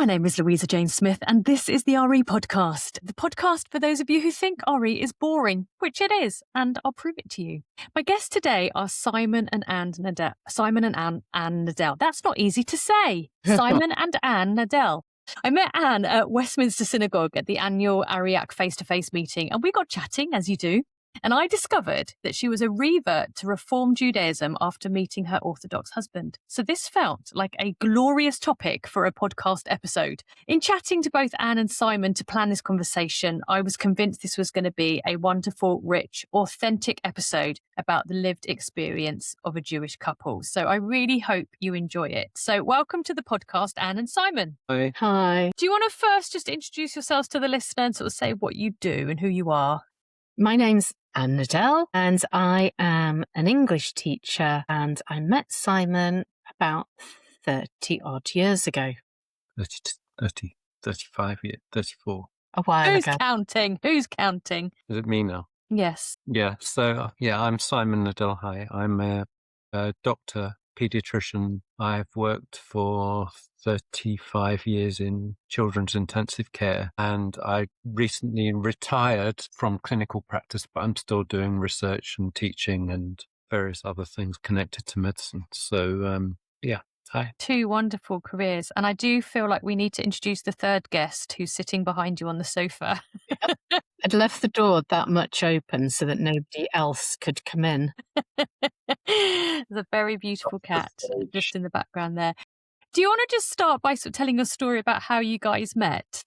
name is Louisa Jane Smith, and this is the RE podcast. The podcast for those of you who think RE is boring, which it is, and I'll prove it to you. My guests today are Simon and Anne Nadel. Anne Nadel. That's not easy to say. Simon and Anne Nadel. I met Anne at Westminster Synagogue at the annual AREIAC face-to-face meeting, and we got chatting, as you do. And I discovered that she was a revert to Reform Judaism after meeting her Orthodox husband. So this felt like a glorious topic for a podcast episode. In chatting to both Anne and Simon to plan this conversation, I was convinced this was going to be a wonderful, rich, authentic episode about the lived experience of a Jewish couple. So I really hope you enjoy it. So welcome to the podcast, Anne and Simon. Hi. Hi. Do you want to first just introduce yourselves to the listener and sort of say what you do and who you are? My name's Anne Nadel, and I am an English teacher, and I met Simon about 30 odd years ago. 30, 35 years, 34. A while Who's ago. counting? Who's counting? Is it me now? Yes. Yeah. So, I'm Simon Nadel. Hi. I'm a doctor, pediatrician. I've worked for 35 years in children's intensive care, and I recently retired from clinical practice, but I'm still doing research and teaching and various other things connected to medicine. So, hi. Two wonderful careers. And I do feel like we need to introduce the third guest who's sitting behind you on the sofa. I'd left the door that much open so that nobody else could come in. There's a very beautiful cat just in the background there. Do you want to just start by sort of telling your story about how you guys met?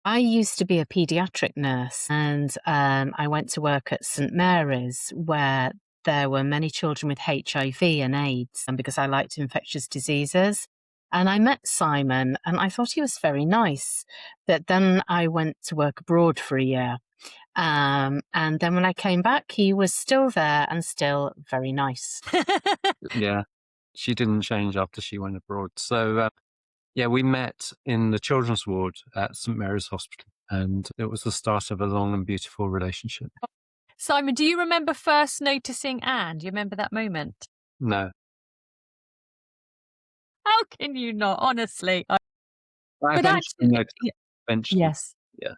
I used to be a paediatric nurse, and I went to work at St Marys, where there were many children with HIV and AIDS, and because I liked infectious diseases. And I met Simon, and I thought he was very nice. But then I went to work abroad for a year. And then when I came back, he was still there and still very nice. Yeah. She didn't change after she went abroad. So, we met in the children's ward at St Mary's Hospital, and it was the start of a long and beautiful relationship. Simon, do you remember first noticing Anne? Do you remember that moment? No. How can you not, honestly? I eventually noticed. Eventually. Yes. Yeah.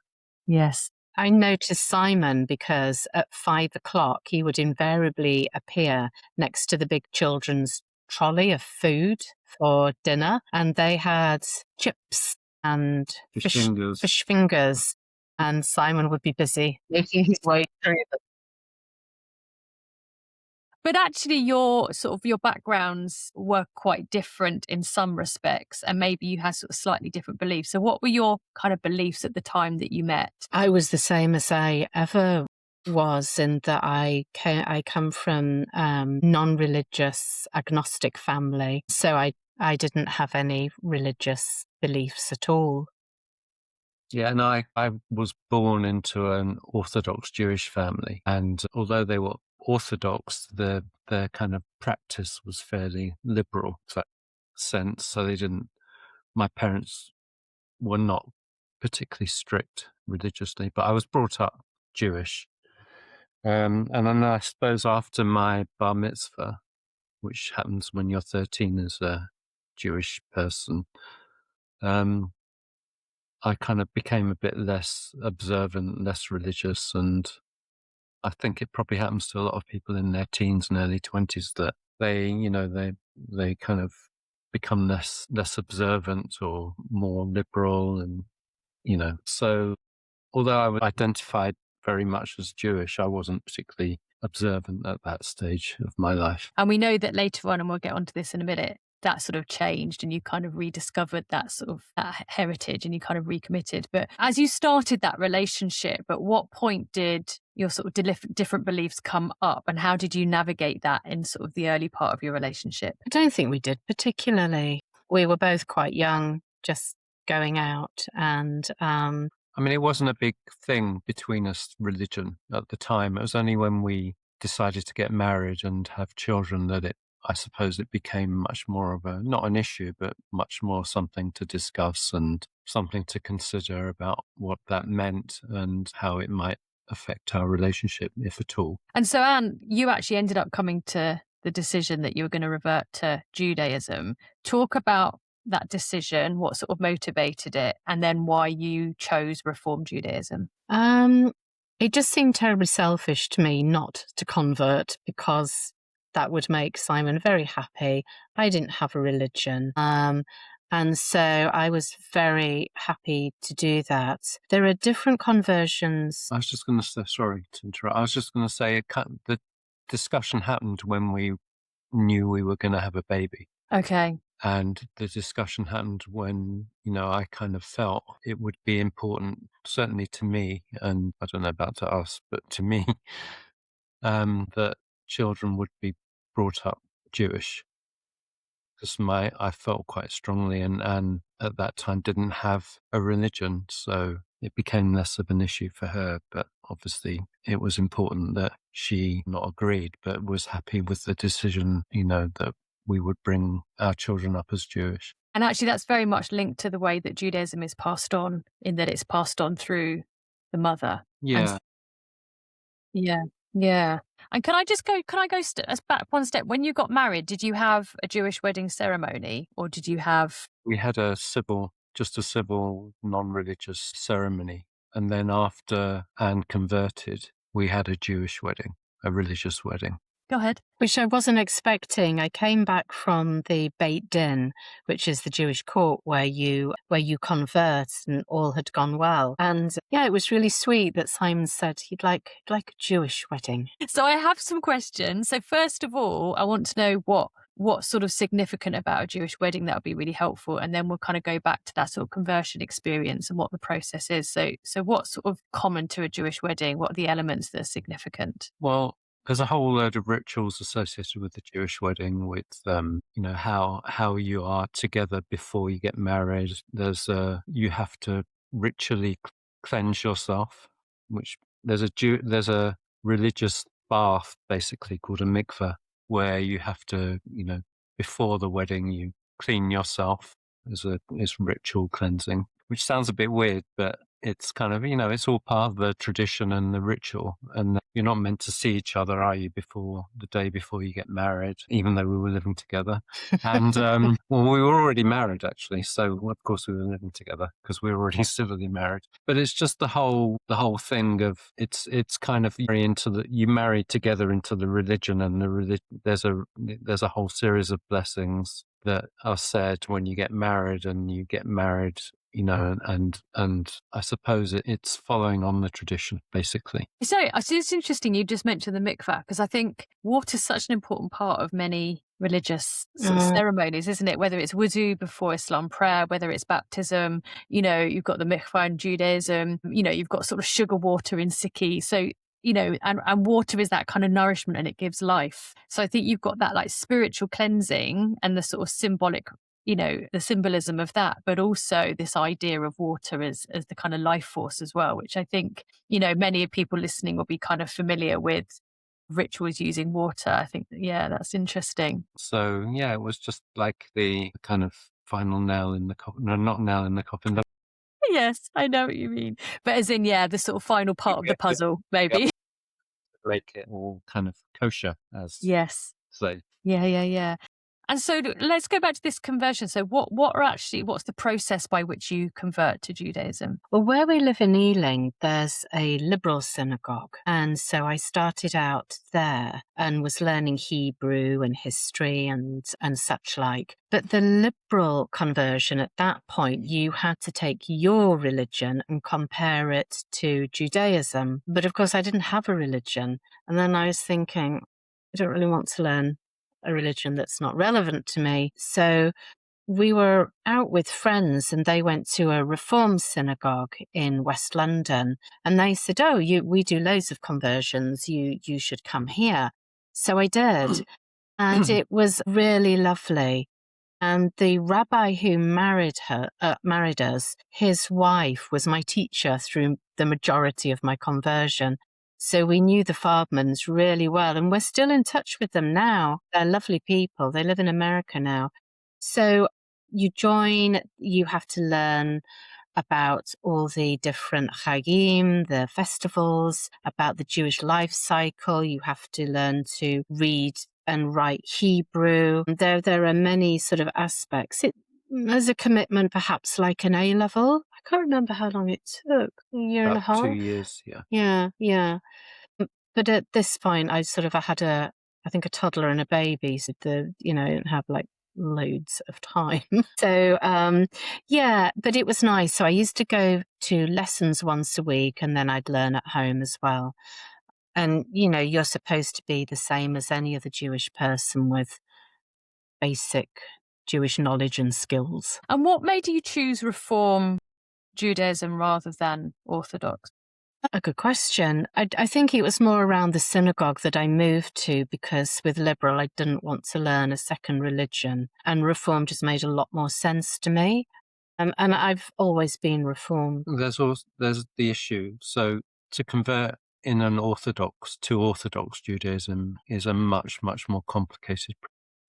Yes. I noticed Simon because at 5 o'clock he would invariably appear next to the big children's trolley of food for dinner, and they had chips and fish fingers, and Simon would be busy making his way through them. But actually your backgrounds were quite different in some respects, and maybe you had sort of slightly different beliefs. So what were your kind of beliefs at the time that you met? I was the same as I ever was, in that I come from non-religious agnostic family, so I didn't have any religious beliefs at all. Yeah, and I was born into an Orthodox Jewish family, and although they were Orthodox, their kind of practice was fairly liberal to that sense. So my parents were not particularly strict religiously, but I was brought up Jewish. And then I suppose after my bar mitzvah, which happens when you're 13 as a Jewish person, I kind of became a bit less observant, less religious, and I think it probably happens to a lot of people in their teens and early 20s that they kind of become less observant or more liberal, and so although I was identified very much as Jewish, I wasn't particularly observant at that stage of my life. And we know that later on, and we'll get onto this in a minute, that sort of changed and you kind of rediscovered that sort of that heritage and you kind of recommitted. But as you started that relationship, at what point did your sort of different beliefs come up, and how did you navigate that in sort of the early part of your relationship? I don't think we did particularly. We were both quite young, just going out, and I mean, it wasn't a big thing between us, religion, at the time. It was only when we decided to get married and have children that I suppose it became much more of not an issue, but much more something to discuss and something to consider about what that meant and how it might affect our relationship, if at all. And so, Anne, you actually ended up coming to the decision that you were going to revert to Judaism. Talk about that decision? What sort of motivated it? And then why you chose Reform Judaism? It just seemed terribly selfish to me not to convert, because that would make Simon very happy. I didn't have a religion. And so I was very happy to do that. There are different conversions. I was just going to say, sorry to interrupt. I was just going to say the discussion happened when we knew we were going to have a baby. Okay. And the discussion happened when, I kind of felt it would be important, certainly to me, and I don't know about to us, but to me, that children would be brought up Jewish. Because I felt quite strongly, and at that time didn't have a religion, so it became less of an issue for her. But obviously, it was important that she not agreed, but was happy with the decision, that we would bring our children up as Jewish. And actually, that's very much linked to the way that Judaism is passed on, in that it's passed on through the mother. Yeah. Yeah. And can I go back one step? When you got married, did you have a Jewish wedding ceremony, or did you have... We had a civil, non-religious ceremony. And then after Anne converted, we had a Jewish wedding, a religious wedding. Go ahead. Which I wasn't expecting. I came back from the Beit Din, which is the Jewish court where you convert, and all had gone well. And yeah, it was really sweet that Simon said he'd like a Jewish wedding. So I have some questions. So first of all, I want to know what's sort of significant about a Jewish wedding. That would be really helpful. And then we'll kind of go back to that sort of conversion experience and what the process is. So what's sort of common to a Jewish wedding? What are the elements that are significant? Well, there's a whole load of rituals associated with the Jewish wedding, with how you are together before you get married. You have to ritually cleanse yourself, which there's a religious bath basically called a mikveh, where you have to, before the wedding you clean yourself as ritual cleansing, which sounds a bit weird, but it's kind of, it's all part of the tradition and the ritual. And you're not meant to see each other, are you, the day before you get married, even though we were living together. And, well, we were already married, actually. So, of course, we were living together because we were already civilly married. But it's just the whole thing of, it's kind of you marry together into the religion, and there's a whole series of blessings that are said when you get married, and you get married, and I suppose it's following on the tradition, basically. So it's interesting you just mentioned the mikvah, because I think water is such an important part of many religious sort of ceremonies, isn't it? Whether it's wudu before Islam prayer, whether it's baptism, you've got the mikvah in Judaism, you've got sort of sugar water in Sikhi. So, and water is that kind of nourishment, and it gives life. So I think you've got that like spiritual cleansing and the sort of symbolic, the symbolism of that, but also this idea of water as the kind of life force as well, which I think, many people listening will be kind of familiar with rituals using water. I think, that's interesting. So, it was just like the kind of final nail in the coffin. No, not nail in the coffin. But... Yes, I know what you mean. But as in, the sort of final part of the puzzle, maybe. Make it all kind of kosher, as yes. say. Yeah. And so let's go back to this conversion. So what's the process by which you convert to Judaism? Well, where we live in Ealing, there's a liberal synagogue. And so I started out there and was learning Hebrew and history and such like. But the liberal conversion at that point, you had to take your religion and compare it to Judaism. But of course, I didn't have a religion. And then I was thinking, I don't really want to learn a religion that's not relevant to me. So we were out with friends, and they went to a Reform synagogue in West London, and they said, we do loads of conversions, you should come here. So I did, and it was really lovely. And the rabbi who married us, his wife was my teacher through the majority of my conversion. So we knew the Farbmans really well, and we're still in touch with them now. They're lovely people. They live in America now. So you join, you have to learn about all the different chagim, the festivals, about the Jewish life cycle. You have to learn to read and write Hebrew. There are many sort of aspects. as a commitment, perhaps like an A level. I can't remember how long it took. A year and a About 2 half. years, yeah. Yeah, yeah. But at this point, I had I think a toddler and a baby, so I didn't have like loads of time. So, yeah, but it was nice. So I used to go to lessons once a week and then I'd learn at home as well. And, you're supposed to be the same as any other Jewish person with basic Jewish knowledge and skills. And what made you choose Reform Judaism rather than Orthodox? A good question. I think it was more around the synagogue that I moved to because with liberal, I didn't want to learn a second religion, and Reform just made a lot more sense to me. And I've always been Reform. There's the issue. So to convert in an Orthodox to Orthodox Judaism is a much, much more complicated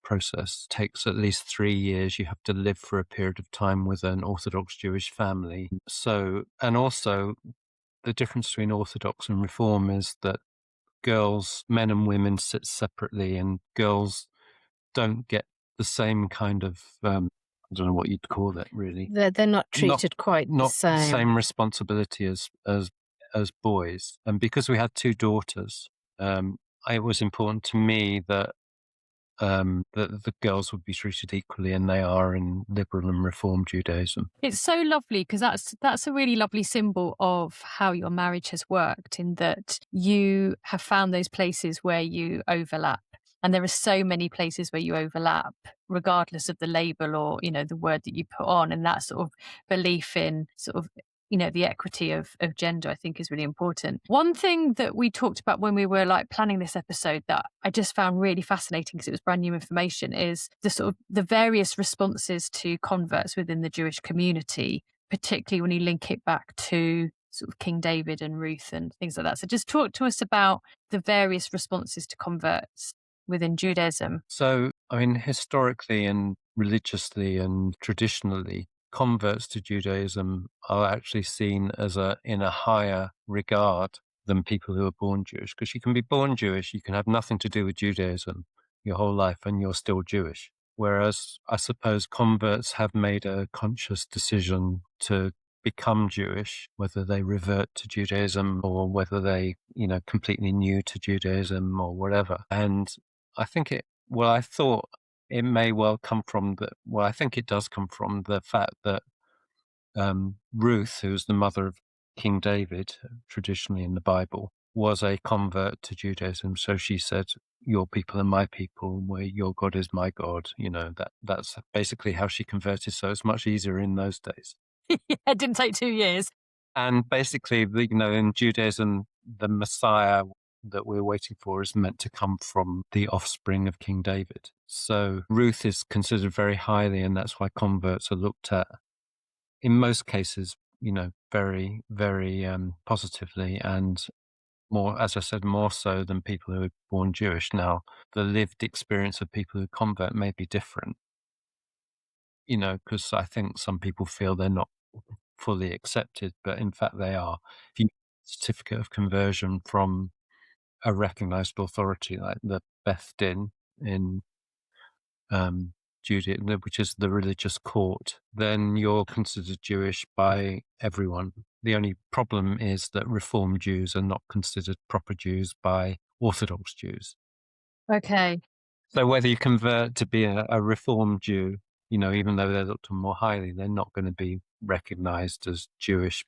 process. It takes at least 3 years. You have to live for a period of time with an Orthodox Jewish family. So, and also the difference between Orthodox and Reform is that men and women sit separately, and girls don't get the same kind of I don't know what you'd call that really. They're not treated quite the Not the same. same responsibility as boys. And because we had 2 daughters, it was important to me that the girls would be treated equally, and they are in liberal and Reform Judaism. It's so lovely because that's a really lovely symbol of how your marriage has worked, in that you have found those places where you overlap. And there are so many places where you overlap, regardless of the label or, the word that you put on. And that sort of belief in sort of, the equity of gender, I think, is really important. One thing that we talked about when we were like planning this episode that I just found really fascinating because it was brand new information is the sort of the various responses to converts within the Jewish community, particularly when you link it back to sort of King David and Ruth and things like that. So just talk to us about the various responses to converts within Judaism. So, I mean, historically and religiously and traditionally, converts to Judaism are actually seen as in a higher regard than people who are born Jewish. Because you can be born Jewish, you can have nothing to do with Judaism your whole life, and you're still Jewish. Whereas I suppose converts have made a conscious decision to become Jewish, whether they revert to Judaism or whether they, completely new to Judaism or whatever. And I thought it may well come from I think it does come from the fact that Ruth, who's the mother of King David, traditionally in the Bible, was a convert to Judaism. So she said, "Your people are my people, where your God is my God." That's basically how she converted. So it's much easier in those days. It didn't take 2 years. And basically, in Judaism, the Messiah that we're waiting for is meant to come from the offspring of King David. So Ruth is considered very highly, and that's why converts are looked at, in most cases, very, very positively, and more, as I said, more so than people who are born Jewish. Now, the lived experience of people who convert may be different, because I think some people feel they're not fully accepted, but in fact they are. If you get a certificate of conversion from a recognized authority like the Beth Din in Judaism, which is the religious court, then you're considered Jewish by everyone. The only problem is that Reform Jews are not considered proper Jews by Orthodox Jews. Okay. So whether you convert to be a Reform Jew, even though they're looked on more highly, they're not going to be recognized as Jewish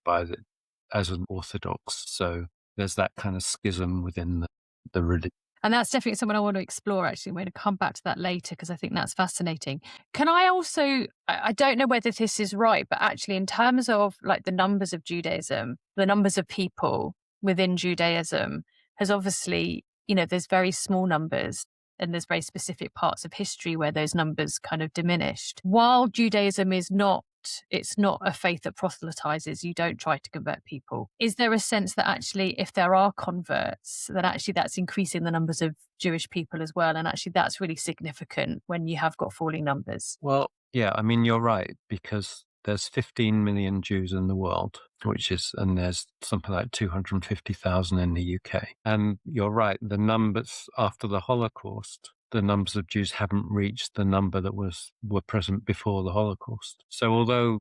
as an Orthodox. So there's that kind of schism within the religion. And that's definitely something I want to explore, actually. We're going to come back to that later because I think that's fascinating. Can I also, I don't know whether this is right, but actually in terms of like the numbers of Judaism, the numbers of people within Judaism has obviously, there's very small numbers and there's very specific parts of history where those numbers kind of diminished. While Judaism it's not a faith that proselytizes, you don't try to convert people. Is there a sense that actually if there are converts, then actually that's increasing the numbers of Jewish people as well? And actually that's really significant when you have got falling numbers. Well, yeah, I mean, you're right, because there's 15 million Jews in the world, and there's something like 250,000 in the UK. And you're right, the numbers after the Holocaust the numbers of Jews haven't reached the number that were present before the Holocaust. So although,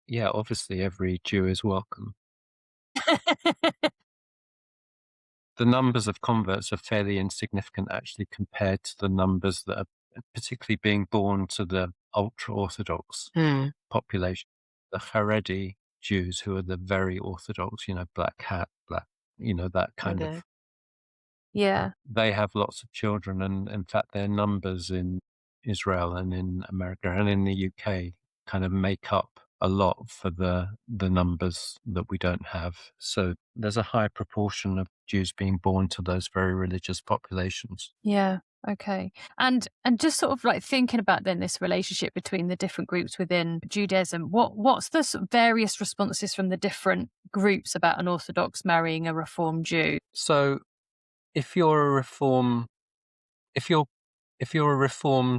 yeah, obviously every Jew is welcome, the numbers of converts are fairly insignificant actually compared to the numbers that are particularly being born to the ultra-Orthodox population, the Haredi Jews who are the very Orthodox, black hat, black, that kind of. Yeah. They have lots of children, and in fact, their numbers in Israel and in America and in the UK kind of make up a lot for the numbers that we don't have. So there's a high proportion of Jews being born to those very religious populations. Yeah. Okay. And just sort of like thinking about then this relationship between the different groups within Judaism, what's the sort of various responses from the different groups about an Orthodox marrying a Reform Jew? So if you're a Reform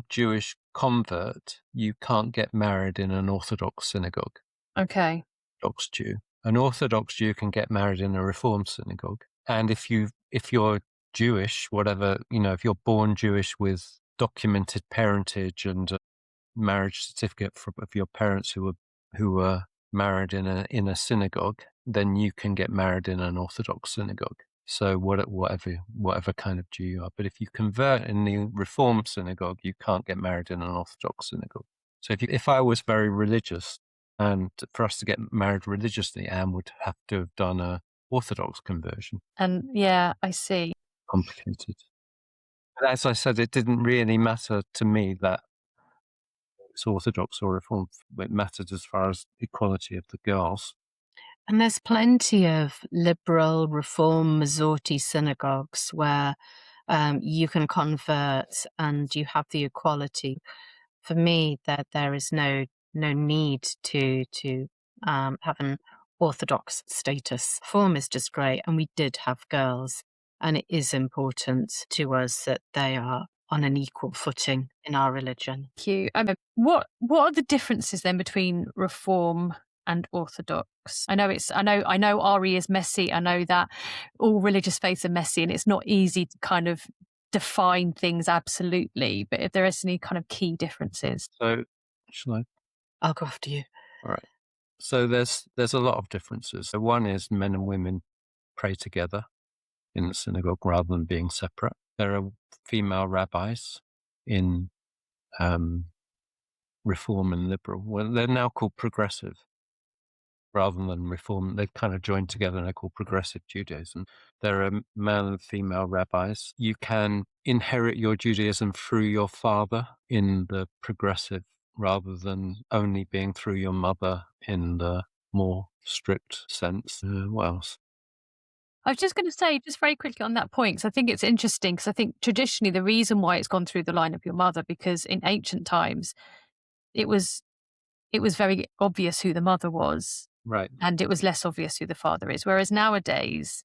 Jewish convert, you can't get married in an Orthodox synagogue. Okay. Orthodox Jew. An Orthodox Jew can get married in a Reform synagogue. And if you're Jewish, whatever, if you're born Jewish with documented parentage and a marriage certificate of your parents who were married in a synagogue, then you can get married in an Orthodox synagogue. So whatever kind of Jew you are. But if you convert in the Reform synagogue, you can't get married in an Orthodox synagogue. So if I was very religious, and for us to get married religiously, Anne would have to have done a Orthodox conversion. And yeah, I see. Complicated. But as I said, it didn't really matter to me that it's Orthodox or Reform. It mattered as far as equality of the girls. And there's plenty of liberal, Reform, Masorti synagogues where you can convert and you have the equality. For me, that there is no need to have an Orthodox status. Reform is just great, and we did have girls, and it is important to us that they are on an equal footing in our religion. Thank you. What are the differences then between Reform and Orthodox? I know RE is messy. I know that all religious faiths are messy, and it's not easy to kind of define things absolutely. But if there is any kind of key differences, So, shall I? I'll go after you. All right. So there's a lot of differences. So one is men and women pray together in the synagogue rather than being separate. There are female rabbis in Reform and Liberal. Well, they're now called Progressive rather than Reform. They've kind of joined together and they're called Progressive Judaism. There are male and female rabbis. You can inherit your Judaism through your father in the Progressive rather than only being through your mother in the more strict sense. What else? I was just going to say, just very quickly on that point, because I think it's interesting, because I think traditionally the reason why it's gone through the line of your mother, because in ancient times, it was very obvious who the mother was. Right. And it was less obvious who the father is. Whereas nowadays,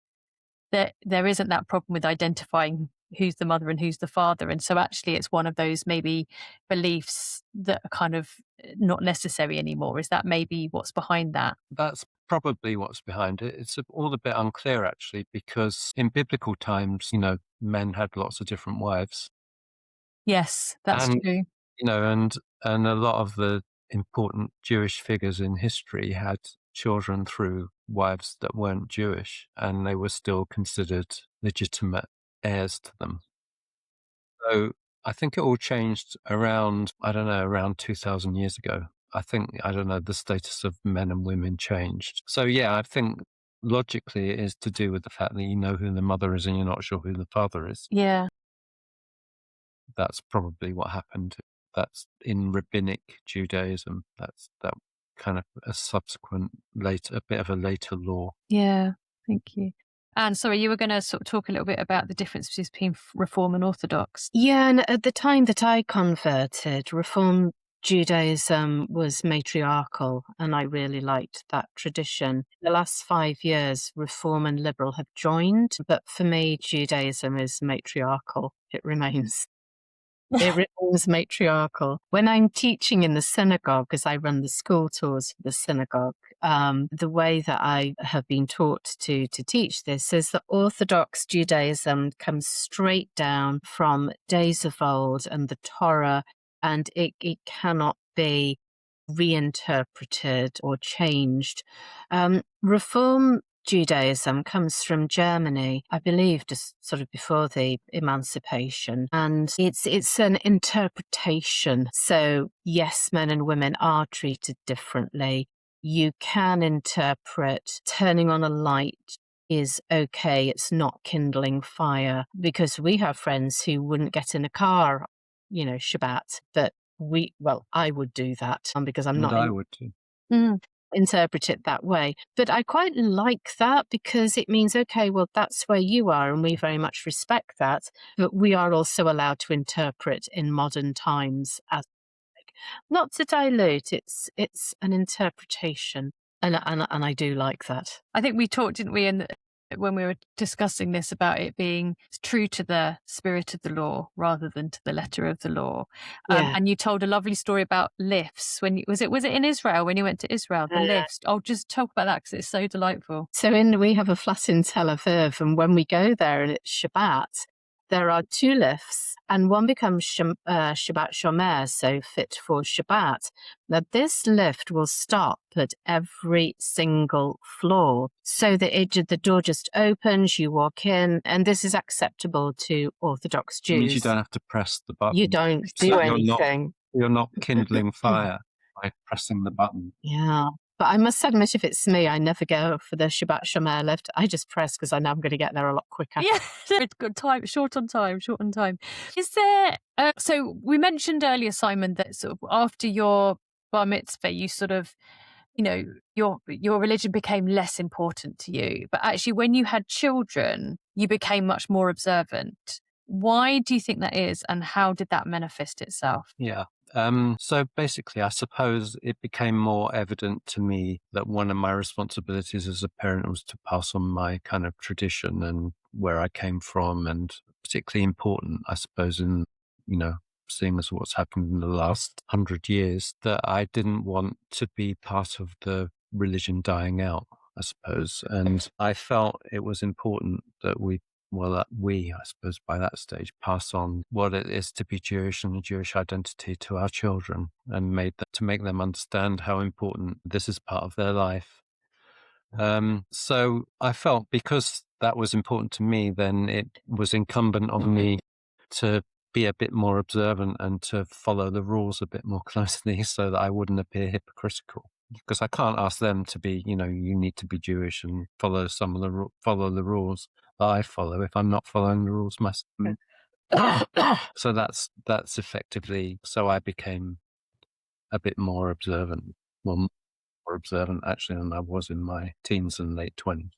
there isn't that problem with identifying who's the mother and who's the father. And so actually it's one of those maybe beliefs that are kind of not necessary anymore. Is that maybe what's behind that? That's probably what's behind it. It's all a bit unclear, actually, because in biblical times, men had lots of different wives. Yes, that's true. And a lot of the important Jewish figures in history had children through wives that weren't Jewish, and they were still considered legitimate heirs to them. So I think it all changed around 2,000 years ago. The status of men and women changed. So yeah, I think logically it is to do with the fact that you know who the mother is and you're not sure who the father is. Yeah. That's probably what happened. That's in rabbinic Judaism. That's that kind of a subsequent a bit of a later law. Yeah, thank you. And sorry, you were going to sort of talk a little bit about the differences between Reform and Orthodox. Yeah, and at the time that I converted, Reform Judaism was matriarchal, and I really liked that tradition. The last 5 years, Reform and Liberal have joined, but for me, Judaism is matriarchal. It remains. It remains matriarchal. When I'm teaching in the synagogue, because I run the school tours for the synagogue, the way that I have been taught to teach this is that Orthodox Judaism comes straight down from days of old and the Torah, and it cannot be reinterpreted or changed. Reform Judaism comes from Germany, I believe, just sort of before the emancipation, and it's an interpretation. So yes, men and women are treated differently. You can interpret turning on a light is okay. It's not kindling fire, because we have friends who wouldn't get in a car, Shabbat, but I would do that because I'm And not I would too. interpret it that way. But I quite like that because it means, okay, well, that's where you are, and we very much respect that. But we are also allowed to interpret in modern times as not to dilute. It's an interpretation, and I do like that. I think we talked, didn't we, when we were discussing this, about it being true to the spirit of the law rather than to the letter of the law. Yeah. And you told a lovely story about lifts. Was it in Israel when you went to Israel? The lifts. I'll just talk about that because it's so delightful. So we have a flat in Tel Aviv, and when we go there and it's Shabbat, there are two lifts, and one becomes Shabbat Shomer, so fit for Shabbat. Now, this lift will stop at every single floor, so that the door just opens, you walk in, and this is acceptable to Orthodox Jews. It means you don't have to press the button. You don't do anything. You're not kindling fire by pressing the button. Yeah. But I must admit, if it's me, I never go for the Shabbat Shomer lift. I just press because I know I'm going to get there a lot quicker. Yeah, good time, short on time. Is there, so we mentioned earlier, Simon, that sort of after your bar mitzvah, you sort of, your religion became less important to you. But actually, when you had children, you became much more observant. Why do you think that is, and how did that manifest itself? Yeah. So basically, I suppose it became more evident to me that one of my responsibilities as a parent was to pass on my kind of tradition and where I came from, and particularly important, I suppose, in, seeing as what's happened in the last 100 years, that I didn't want to be part of the religion dying out, I suppose. And I felt it was important that we, I suppose by that stage, pass on what it is to be Jewish and the Jewish identity to our children, and to make them understand how important this is part of their life. So I felt because that was important to me, then it was incumbent on me to be a bit more observant and to follow the rules a bit more closely so that I wouldn't appear hypocritical. Because I can't ask them to be, you need to be Jewish and follow follow the rules that I follow if I'm not following the rules myself. So that's effectively. So I became a bit more observant. Well, more observant actually than I was in my teens and late 20s.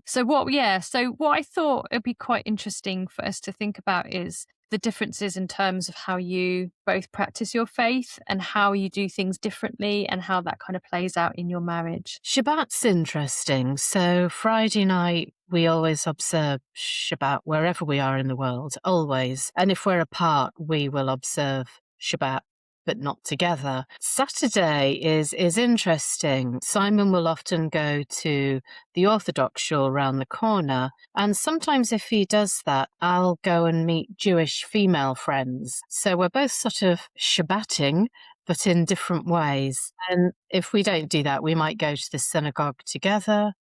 So what I thought it'd be quite interesting for us to think about is the differences in terms of how you both practice your faith and how you do things differently and how that kind of plays out in your marriage. Shabbat's interesting. So Friday night, we always observe Shabbat wherever we are in the world, always. And if we're apart, we will observe Shabbat, but not together. Saturday is interesting. Simon will often go to the Orthodox shul around the corner, and sometimes if he does that, I'll go and meet Jewish female friends. So we're both sort of Shabbating, but in different ways. And if we don't do that, we might go to the synagogue together.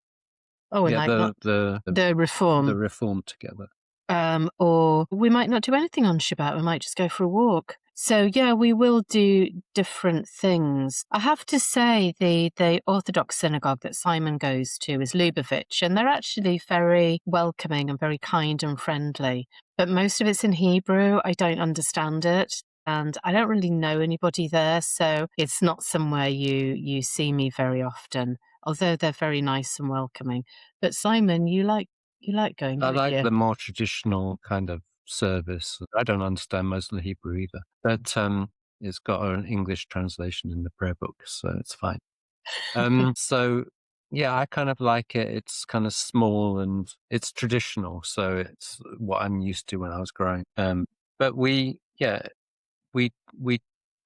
Oh, we might not. The Reform. The Reform together. Or we might not do anything on Shabbat. We might just go for a walk. So, yeah, we will do different things. I have to say the Orthodox synagogue that Simon goes to is Lubavitch, and they're actually very welcoming and very kind and friendly. But most of it's in Hebrew. I don't understand it, and I don't really know anybody there, so it's not somewhere you see me very often, although they're very nice and welcoming. But Simon, you like going, I don't like you? the more traditional kind of service. I don't understand most of the Hebrew either, but it's got an English translation in the prayer book, so it's fine. So Yeah, I kind of like it. It's kind of small and it's traditional, so it's what I'm used to when I was growing. But we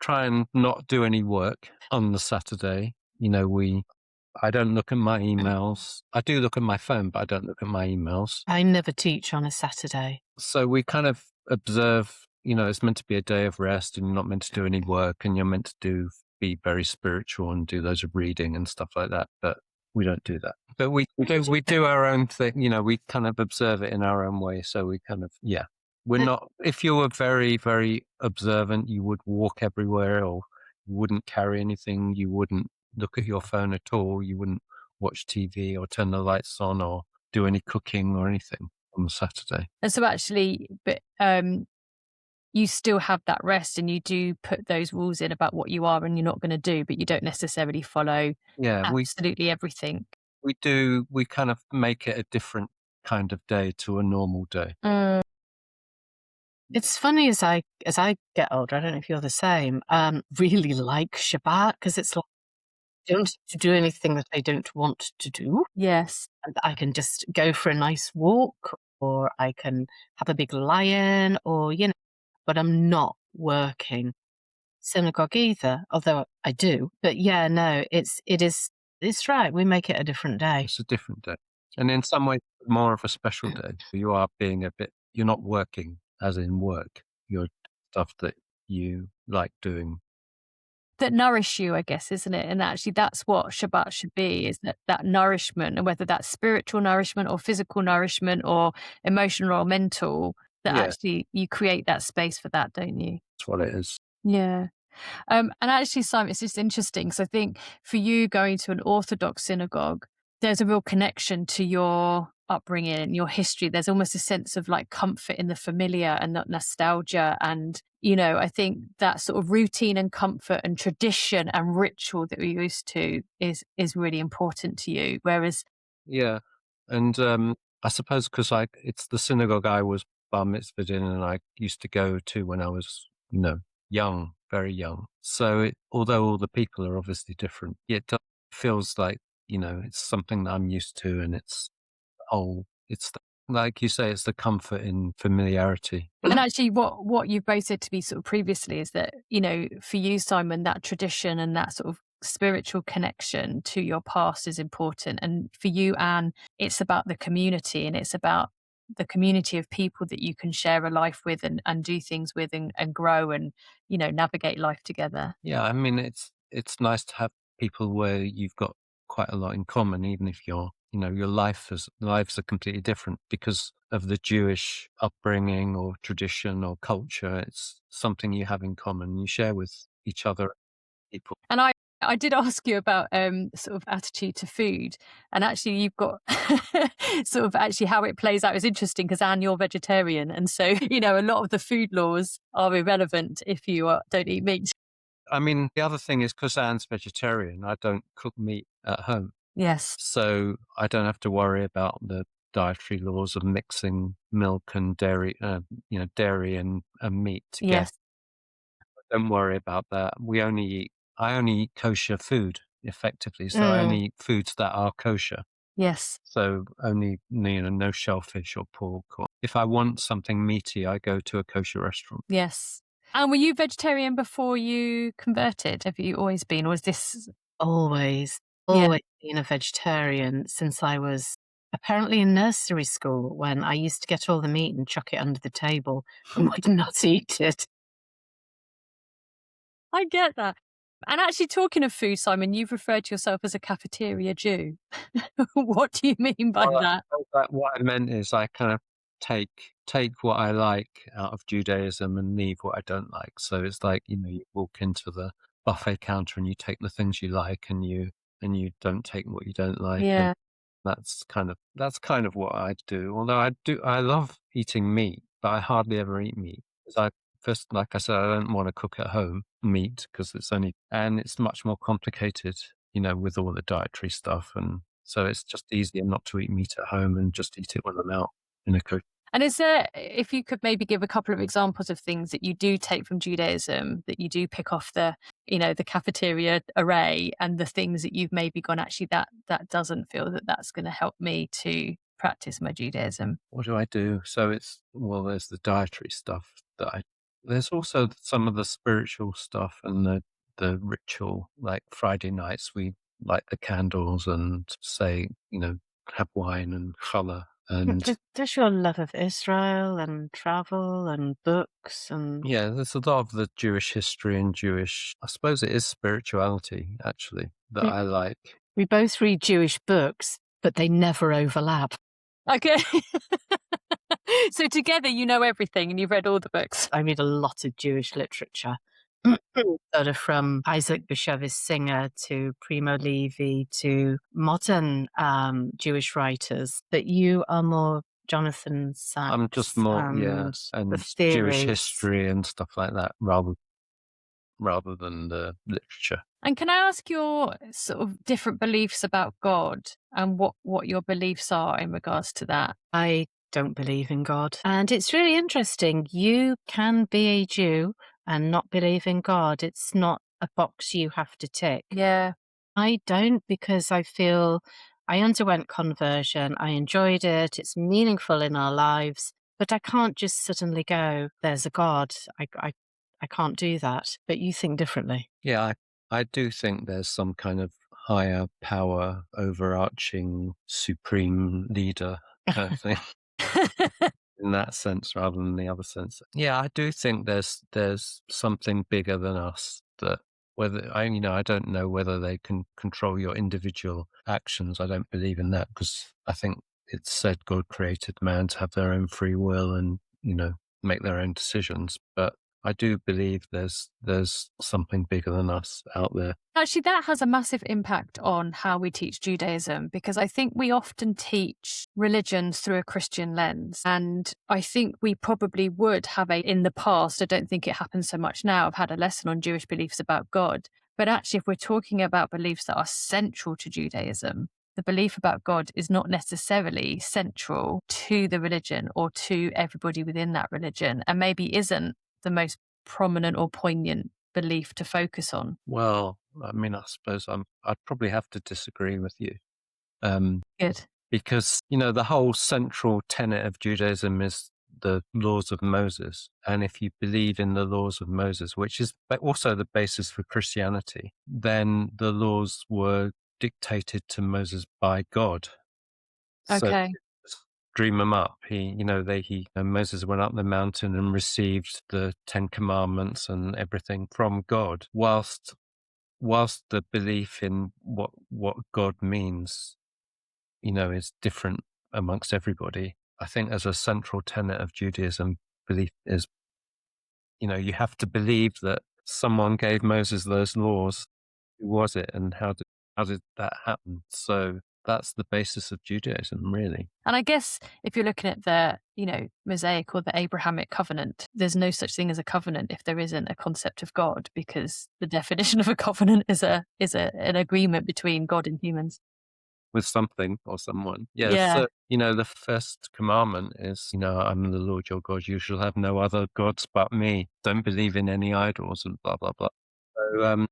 try and not do any work on the Saturday. I don't look at my emails. I do look at my phone, but I don't look at my emails. I never teach on a Saturday. So we kind of observe, it's meant to be a day of rest and you're not meant to do any work and you're meant to be very spiritual and do loads of reading and stuff like that. But we don't do that. But we do our own thing. We kind of observe it in our own way. So we kind of, we're not, if you were very, very observant, you would walk everywhere or you wouldn't carry anything. You wouldn't look at your phone at all. You wouldn't watch TV or turn the lights on or do any cooking or anything on Saturday. And so actually, but you still have that rest and you do put those rules in about what you are and you're not going to do, but you don't necessarily follow absolutely everything. We do. We kind of make it a different kind of day to a normal day. It's funny as I get older, I don't know if you're the same, really like Shabbat because it's like I don't have to do anything that I don't want to do. Yes. And I can just go for a nice walk or I can have a big lie-in or, but I'm not working synagogue either, although I do. But yeah, no, it's right. We make it a different day. It's a different day. And in some ways, more of a special day. You are you're not working as in work. You're stuff that you like doing. That nourish you, I guess, isn't it? And actually that's what Shabbat should be, is that nourishment, and whether that's spiritual nourishment or physical nourishment or emotional or mental, that actually you create that space for that, don't you? That's what it is. Yeah. And actually, Simon, it's just interesting because I think for you going to an Orthodox synagogue, there's a real connection to your upbringing and your history. There's almost a sense of like comfort in the familiar and that nostalgia. And, I think that sort of routine and comfort and tradition and ritual that we're used to is really important to you. Whereas. Yeah. And I suppose because it's the synagogue I was bar mitzvahed in and I used to go to when I was, young, very young. So although all the people are obviously different, it feels like, it's something that I'm used to and like you say, it's the comfort in familiarity. And actually what you've both said to me sort of previously is that, for you, Simon, that tradition and that sort of spiritual connection to your past is important. And for you, Anne, it's about the community and it's about the community of people that you can share a life with and do things with and grow and, navigate life together. Yeah, I mean, it's nice to have people where you've got quite a lot in common, even if your lives are completely different because of the Jewish upbringing or tradition or culture. It's something you have in common. You share with each other, people. And I did ask you about sort of attitude to food, and actually you've got sort of actually how it plays out is interesting because Anne, you're vegetarian, and so a lot of the food laws are irrelevant if you don't eat meat. I mean, the other thing is because Anne's vegetarian, I don't cook meat at home. Yes. So I don't have to worry about the dietary laws of mixing milk and dairy, dairy and meat together. Yes. Don't worry about that. I only eat kosher food effectively. So I only eat foods that are kosher. Yes. So only, no shellfish or pork. Or if I want something meaty, I go to a kosher restaurant. Yes. And were you vegetarian before you converted? Have you always been, or is this? Always been a vegetarian since I was apparently in nursery school when I used to get all the meat and chuck it under the table and would not eat it. I get that. And actually, talking of food, Simon, you've referred to yourself as a cafeteria Jew. What do you mean by that? What I meant is I kind of take what I like out of Judaism and leave what I don't like. So it's like, you walk into the buffet counter and you take the things you like and you don't take what you don't like. Yeah. And that's kind of what I do. Although I love eating meat, but I hardly ever eat meat. First, like I said, I don't want to cook at home meat because it's much more complicated, with all the dietary stuff. And so it's just easier not to eat meat at home and just eat it when I'm out in a cook. And is there, if you could maybe give a couple of examples of things that you do take from Judaism, that you do pick off the, the cafeteria array, and the things that you've maybe gone, actually, that doesn't feel that that's going to help me to practice my Judaism? What do I do? So there's the dietary stuff there's also some of the spiritual stuff and the ritual, like Friday nights, we light the candles and say, have wine and challah. And Does your love of Israel and travel and books and... yeah, there's a lot of the Jewish history and I suppose it is spirituality, actually, that I like. We both read Jewish books, but they never overlap. Okay. So together you know everything and you've read all the books. I read a lot of Jewish literature, sort of from Isaac Bashevis Singer to Primo Levi to modern Jewish writers. But you are more Jonathan Sacks. I'm just more, and Jewish history and stuff like that, rather than the literature. And can I ask your sort of different beliefs about God and what your beliefs are in regards to that? I don't believe in God. And it's really interesting. You can be a Jew and not believe in God. It's not a box you have to tick. Yeah. I don't, because I feel I underwent conversion. I enjoyed it. It's meaningful in our lives. But I can't just suddenly go, there's a God. I can't do that. But you think differently. Yeah, I do think there's some kind of higher power, overarching, supreme leader kind of thing. In that sense, rather than the other sense. Yeah, I do think there's something bigger than us, that I don't know whether they can control your individual actions. I don't believe in that, because I think it's said God created man to have their own free will and, make their own decisions. But I do believe there's something bigger than us out there. Actually, that has a massive impact on how we teach Judaism, because I think we often teach religions through a Christian lens. And I think we probably would have in the past, I don't think it happens so much now, I've had a lesson on Jewish beliefs about God. But actually, if we're talking about beliefs that are central to Judaism, the belief about God is not necessarily central to the religion or to everybody within that religion, and maybe isn't the most prominent or poignant belief to focus on. Well, I mean, I suppose I'd probably have to disagree with you. Good. Because, the whole central tenet of Judaism is the laws of Moses. And if you believe in the laws of Moses, which is also the basis for Christianity, then the laws were dictated to Moses by God. Okay. So dream them up. Moses went up the mountain and received the 10 Commandments and everything from God, whilst the belief in what God means, is different amongst everybody. I think as a central tenet of Judaism, belief is, you have to believe that someone gave Moses those laws. Who was it, and how did that happen? So that's the basis of Judaism, really. And I guess if you're looking at the, Mosaic or the Abrahamic covenant, there's no such thing as a covenant if there isn't a concept of God, because the definition of a covenant is an agreement between God and humans. With something or someone. Yeah. So, the first commandment is, I'm the Lord your God. You shall have no other gods but me. Don't believe in any idols and blah, blah, blah.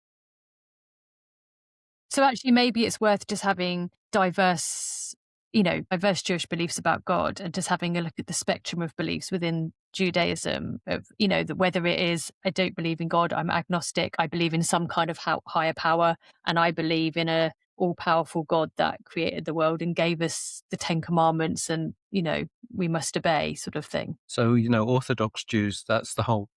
So actually, maybe it's worth just having diverse Jewish beliefs about God, and just having a look at the spectrum of beliefs within Judaism of, whether it is, I don't believe in God, I'm agnostic, I believe in some kind of higher power, and I believe in a all-powerful God that created the world and gave us the 10 Commandments and, we must obey, sort of thing. So, Orthodox Jews, that's the whole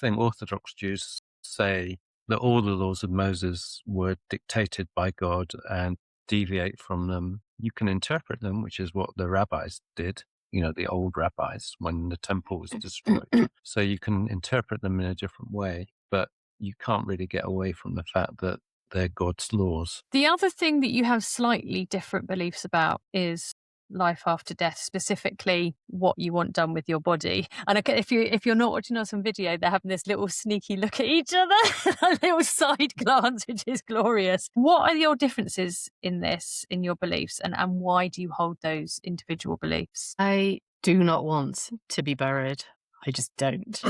thing. Orthodox Jews say that all the laws of Moses were dictated by God, and deviate from them, you can interpret them, which is what the rabbis did, the old rabbis, when the temple was destroyed. So you can interpret them in a different way, but you can't really get away from the fact that they're God's laws. The other thing that you have slightly different beliefs about is life after death, specifically what you want done with your body. And if you're not watching us on video, they're having this little sneaky look at each other, a little side glance, which is glorious. What are your differences in your beliefs, and why do you hold those individual beliefs? I do not want to be buried. I just don't.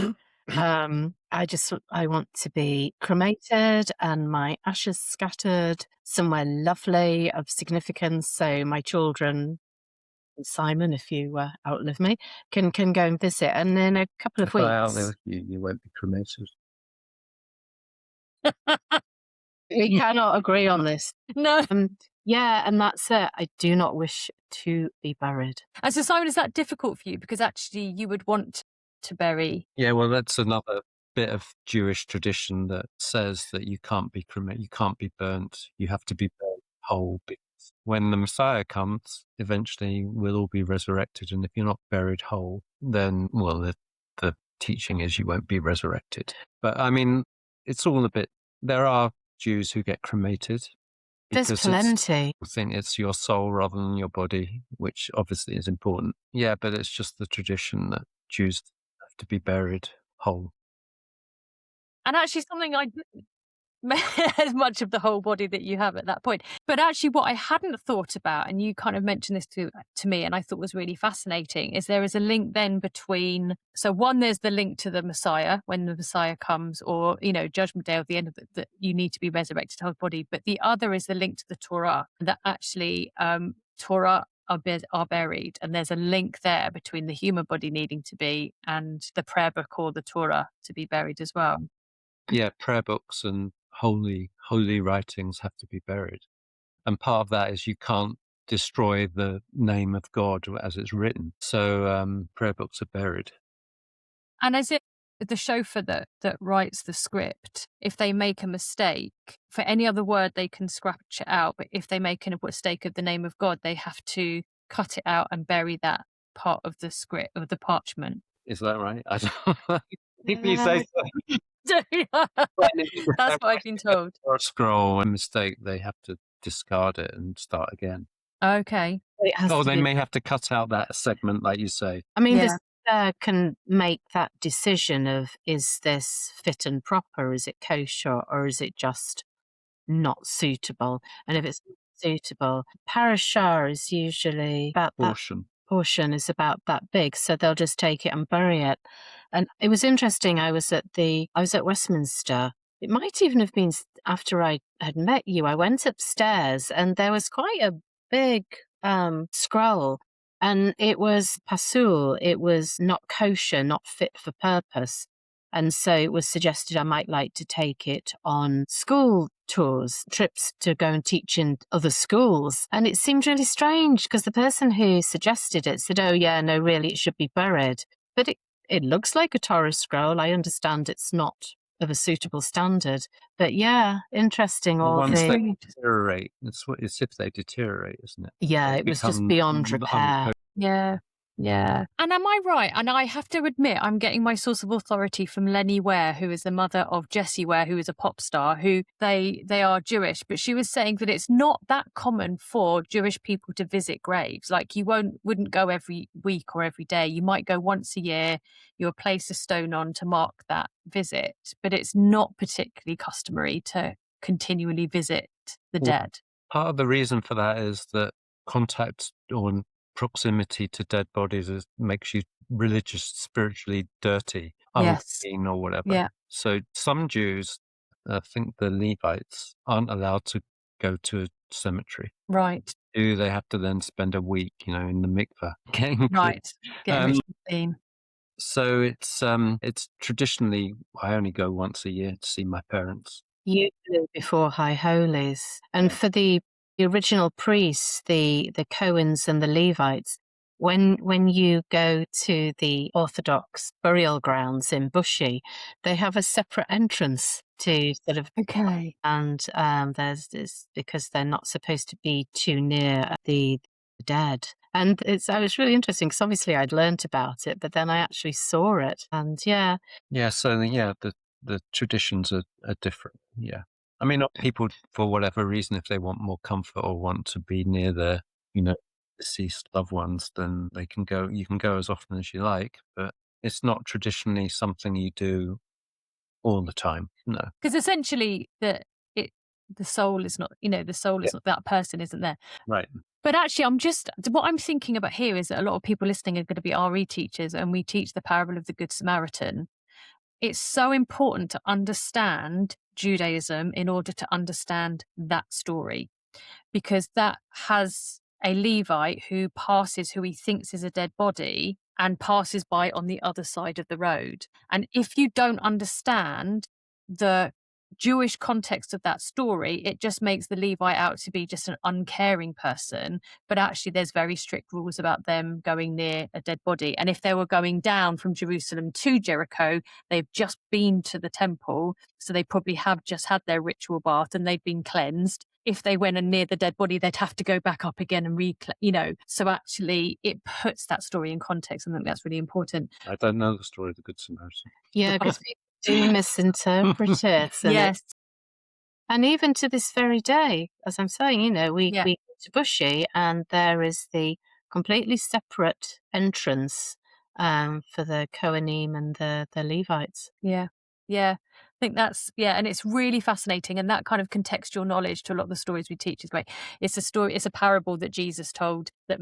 I want to be cremated and my ashes scattered somewhere lovely of significance, so my children, Simon, if you outlive me, can go and visit. And in a couple of If I weeks, outlive you won't be cremated. we cannot agree on this. No. Yeah, and that's it. I do not wish to be buried. And so, Simon, is that difficult for you? Because actually you would want to bury. Yeah, well, that's another bit of Jewish tradition that says that you can't be cremated, you can't be burnt, you have to be buried whole. Because when the Messiah comes, eventually we'll all be resurrected. And if you're not buried whole, then, well, the teaching is you won't be resurrected. But I mean, it's all a bit, there are Jews who get cremated. There's plenty. I think it's your soul rather than your body, which obviously is important. Yeah, but it's just the tradition that Jews have to be buried whole. And actually something I as much of the whole body that you have at that point. But actually what I hadn't thought about, and you kind of mentioned this to me, and I thought was really fascinating, is there is a link then between, so one, there's the link to the Messiah, when the Messiah comes, or, you know, Judgment Day at the end of that you need to be resurrected whole body. But the other is the link to the Torah, that actually Torah are buried, and there's a link there between the human body needing to be and the prayer book or the Torah to be buried as well. Yeah, prayer books and holy writings have to be buried. And part of that is you can't destroy the name of God as it's written. So prayer books are buried. And is it the chauffeur that writes the script, if they make a mistake, for any other word they can scratch it out, but if they make a mistake of the name of God, they have to cut it out and bury that part of the script, of the parchment? Is that right? I don't if you say so. That's what I've been told. Or a scroll, a mistake, they have to discard it and start again. Okay. They may have to cut out that segment, like you say. I mean, the sister can make that decision of, is this fit and proper? Is it kosher, or is it just not suitable? And if it's not suitable, parashah is usually about portion is about that big, so they'll just take it and bury it. And it was interesting. I was at Westminster. It might even have been after I had met you. I went upstairs, and there was quite a big scroll, and it was pasul. It was not kosher, not fit for purpose. And so it was suggested I might like to take it on school tours, trips to go and teach in other schools. And it seemed really strange because the person who suggested it said, oh yeah, no, really, it should be buried. But it looks like a Torah scroll. I understand it's not of a suitable standard. But yeah, interesting. Once they deteriorate, it's if they deteriorate, isn't it? Yeah, it was just beyond repair. Yeah. And am I right? And I have to admit, I'm getting my source of authority from Lenny Ware, who is the mother of Jessie Ware, who is a pop star, who they are Jewish, but she was saying that it's not that common for Jewish people to visit graves. Like you wouldn't go every week or every day. You might go once a year. You'll place a stone on to mark that visit, but it's not particularly customary to continually visit the dead. Part of the reason for that is that contact or proximity to dead bodies makes you religious, spiritually dirty, unclean or whatever. Yeah. So some Jews, I think the Levites, aren't allowed to go to a cemetery. Right. They have to then spend a week, in the mikveh getting clean. So it's traditionally, I only go once a year to see my parents. Usually before High Holies. And for the original priests, the Cohens and the Levites, when you go to the Orthodox burial grounds in Bushey, they have a separate entrance to sort of and there's this, because they're not supposed to be too near the dead. And it was really interesting because obviously I'd learnt about it, but then I actually saw it, and the traditions are different. Yeah. I mean, not people for whatever reason, if they want more comfort or want to be near their, deceased loved ones, then they can go. You can go as often as you like, but it's not traditionally something you do all the time. No, because essentially the soul is not, the soul is not, that person isn't there. Right. But actually, what I'm thinking about here is that a lot of people listening are going to be RE teachers, and we teach the parable of the Good Samaritan. It's so important to understand Judaism in order to understand that story, because that has a Levite who he thinks is a dead body and passes by on the other side of the road. And if you don't understand the Jewish context of that story, it just makes the Levite out to be just an uncaring person. But actually, there's very strict rules about them going near a dead body. And if they were going down from Jerusalem to Jericho, they've just been to the temple. So they probably have just had their ritual bath and they've been cleansed. If they went and near the dead body, they'd have to go back up again and so actually it puts that story in context. I think that's really important. I don't know the story of the Good Samaritan. Yeah, because people do misinterpret it. Yes. And even to this very day, as I'm saying, we Yeah. go to Bushy and there is the completely separate entrance for the Kohanim and the Levites. Yeah. Yeah. I think and it's really fascinating. And that kind of contextual knowledge to a lot of the stories we teach is great. It's a parable that Jesus told that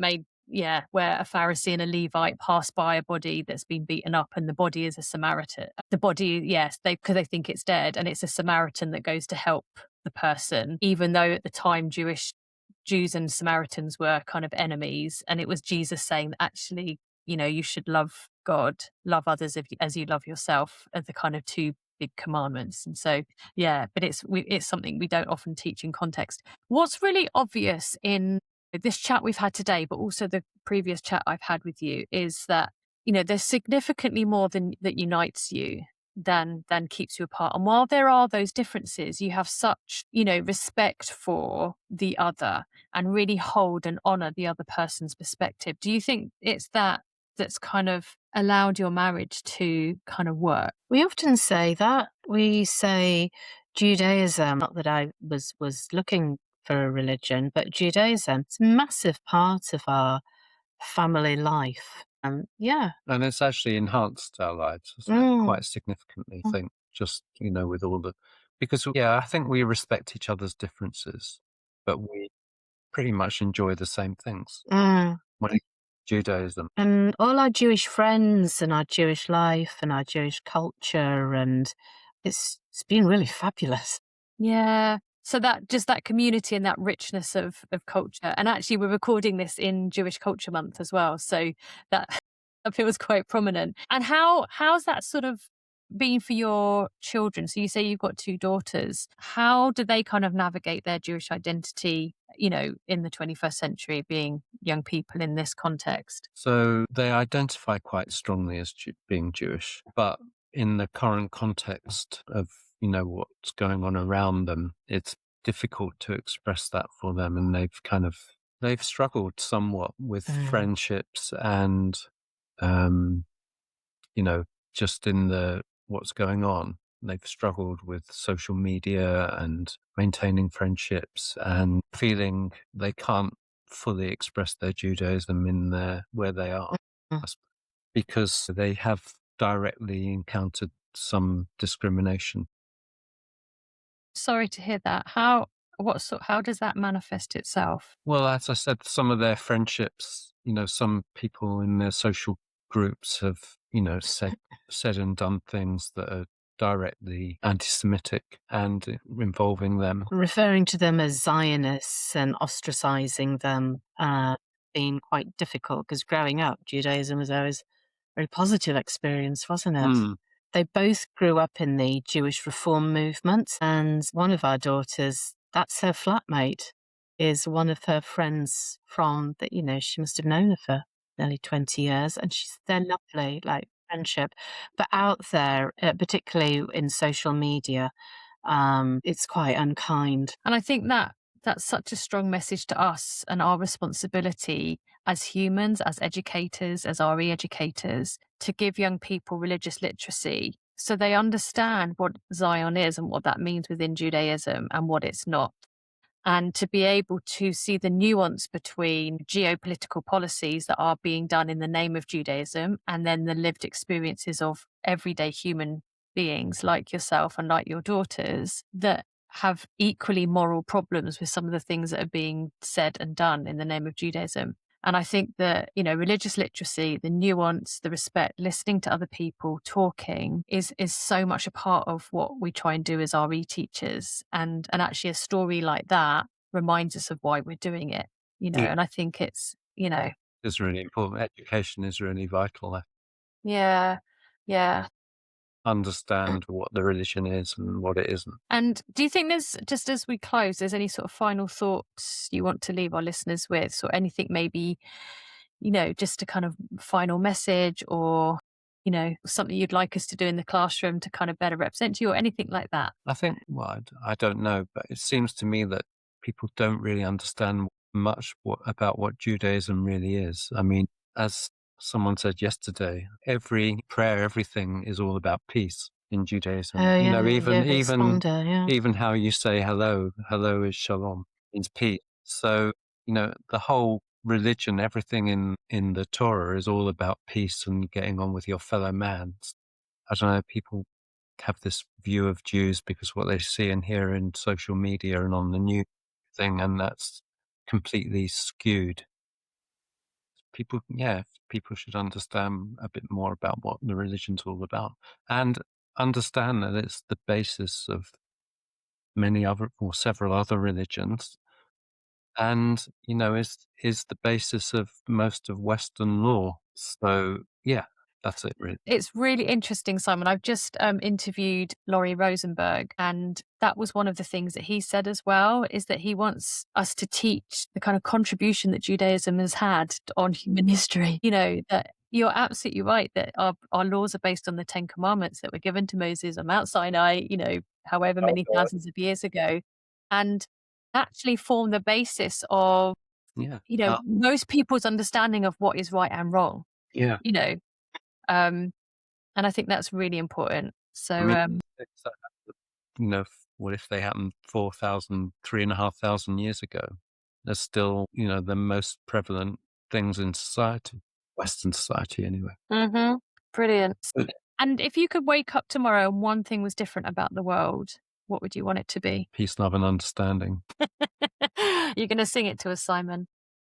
where a Pharisee and a Levite pass by a body that's been beaten up, and the body is a Samaritan. The body, yes, because they think it's dead, and it's a Samaritan that goes to help the person, even though at the time Jews and Samaritans were kind of enemies. And it was Jesus saying that actually, you should love God, love others as you love yourself, as the kind of two big commandments. And so, but it's something we don't often teach in context. What's really obvious in this chat we've had today, but also the previous chat I've had with you, is that, there's significantly more that unites you than keeps you apart. And while there are those differences, you have such, respect for the other and really hold and honor the other person's perspective. Do you think it's that's kind of allowed your marriage to kind of work? We often say that. We say Judaism, not that I was looking for a religion, but Judaism, it's a massive part of our family life. And it's actually enhanced our lives quite significantly, I think, just, with all because, I think we respect each other's differences, but we pretty much enjoy the same things when it Judaism. And all our Jewish friends and our Jewish life and our Jewish culture, and it's been really fabulous. Yeah. So that community and that richness of culture. And actually we're recording this in Jewish Culture Month as well. So that feels quite prominent. And how's that sort of been for your children? So you say you've got 2 daughters. How do they kind of navigate their Jewish identity, in the 21st century, being young people in this context? So they identify quite strongly as being Jewish, but in the current context of, what's going on around them, it's difficult to express that for them. And they've struggled somewhat with friendships and, just in what's going on. They've struggled with social media and maintaining friendships and feeling they can't fully express their Judaism where they are, because they have directly encountered some discrimination. Sorry to hear that. How does that manifest itself? Well, as I said, some of their friendships, some people in their social groups have, said and done things that are directly anti-Semitic and involving them. Referring to them as Zionists and ostracizing them been quite difficult, because growing up, Judaism was always a very positive experience, wasn't it? They both grew up in the Jewish Reform movement, and one of our daughters, that's her flatmate, is one of her friends from that, she must have known her for nearly 20 years, and they're lovely, like friendship. But out there, particularly in social media, it's quite unkind. And I think that's such a strong message to us and our responsibility as humans, as educators, as RE educators, to give young people religious literacy so they understand what Zion is and what that means within Judaism and what it's not. And to be able to see the nuance between geopolitical policies that are being done in the name of Judaism and then the lived experiences of everyday human beings like yourself and like your daughters that have equally moral problems with some of the things that are being said and done in the name of Judaism. And I think that, religious literacy, the nuance, the respect, listening to other people, talking is so much a part of what we try and do as RE teachers. And actually a story like that reminds us of why we're doing it, Yeah. and I think it's, It's really important. Education is really vital. Yeah. Understand what the religion is and what it isn't. And do you think there's, just as we close, there's any sort of final thoughts you want to leave our listeners with, or anything maybe, just a kind of final message, or, something you'd like us to do in the classroom to kind of better represent you, or anything like that? I think, well, I don't know, but it seems to me that people don't really understand much about what Judaism really is. I mean, as someone said yesterday, every prayer, everything is all about peace in Judaism. Oh, yeah, even how you say hello is shalom, means peace. So, the whole religion, everything in the Torah is all about peace and getting on with your fellow man. I don't know, people have this view of Jews because what they see and hear in social media and on the new thing, and that's completely skewed. People should understand a bit more about what the religion's all about, and understand that it's the basis of many other or several other religions, and is the basis of most of Western law. So yeah, that's it really. It's really interesting, Simon. I've just interviewed Laurie Rosenberg, and that was one of the things that he said as well, is that he wants us to teach the kind of contribution that Judaism has had on human history. That you're absolutely right, that our laws are based on the 10 Commandments that were given to Moses on Mount Sinai, however many thousands of years ago, and actually form the basis of, most people's understanding of what is right and wrong. Yeah. And I think that's really important. So, what if they happened 3,500 years ago? They're still, the most prevalent things in society, Western society anyway. Brilliant. And if you could wake up tomorrow and one thing was different about the world, what would you want it to be? Peace, love, and understanding. You're going to sing it to us, Simon.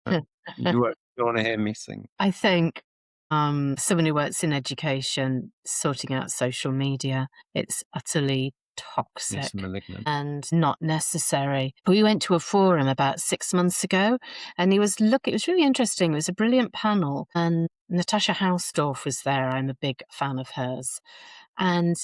You want to hear me sing? I think someone who works in education, sorting out social media, it's utterly toxic. It's malignant. And not necessary. We went to a forum about 6 months ago, and it was really interesting. It was a brilliant panel, and Natasha Hausdorff was there. I'm a big fan of hers. And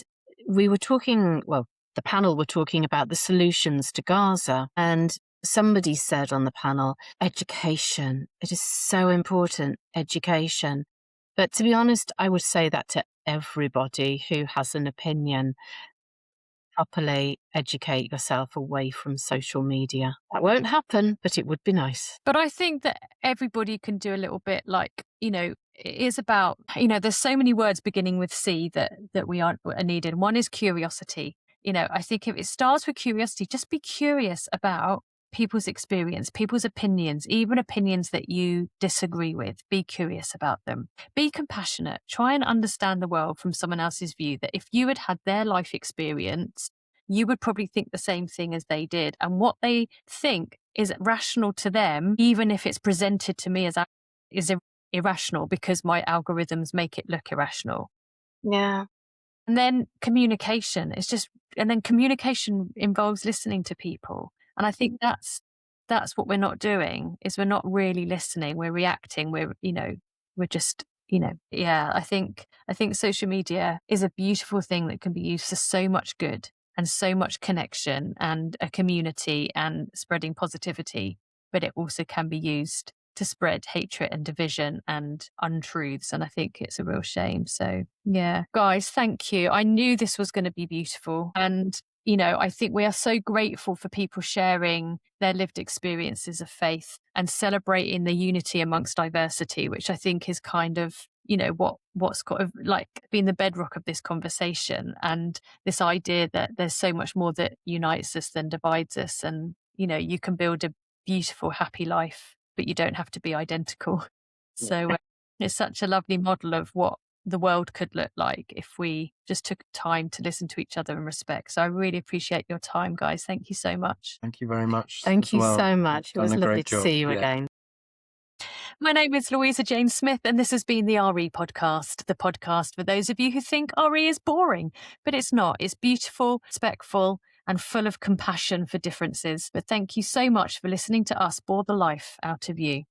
we were talking, the panel were talking about the solutions to Gaza, and somebody said on the panel, education. It is so important, education. But to be honest, I would say that to everybody who has an opinion. Properly educate yourself away from social media. That won't happen, but it would be nice. But I think that everybody can do a little bit, like, it is about, there's so many words beginning with C that are needed. One is curiosity. I think if it starts with curiosity, just be curious about people's experience, people's opinions, even opinions that you disagree with. Be curious about them. Be compassionate. Try and understand the world from someone else's view, that if you had their life experience, you would probably think the same thing as they did. And what they think is rational to them, even if it's presented to me as irrational, because my algorithms make it look irrational. Yeah. And then communication communication involves listening to people. And I think that's what we're not doing, is we're not really listening. We're reacting. We're just, I think social media is a beautiful thing that can be used for so much good and so much connection and a community and spreading positivity, but it also can be used to spread hatred and division and untruths. And I think it's a real shame. So yeah, guys, thank you. I knew this was going to be beautiful. And I think we are so grateful for people sharing their lived experiences of faith and celebrating the unity amongst diversity, which I think is kind of, what's kind of like been the bedrock of this conversation, and this idea that there's so much more that unites us than divides us. And, you can build a beautiful, happy life, but you don't have to be identical. So it's such a lovely model of what the world could look like if we just took time to listen to each other and respect. So I really appreciate your time, guys. Thank you so much. Thank you very much. Thank as you well. so much. It Done was a lovely great to job. see you Yeah. again. My name is Louisa Jane Smith, and this has been the RE podcast, the podcast for those of you who think RE is boring, but it's not. It's beautiful, respectful, and full of compassion for differences. But thank you so much for listening to us bore the life out of you.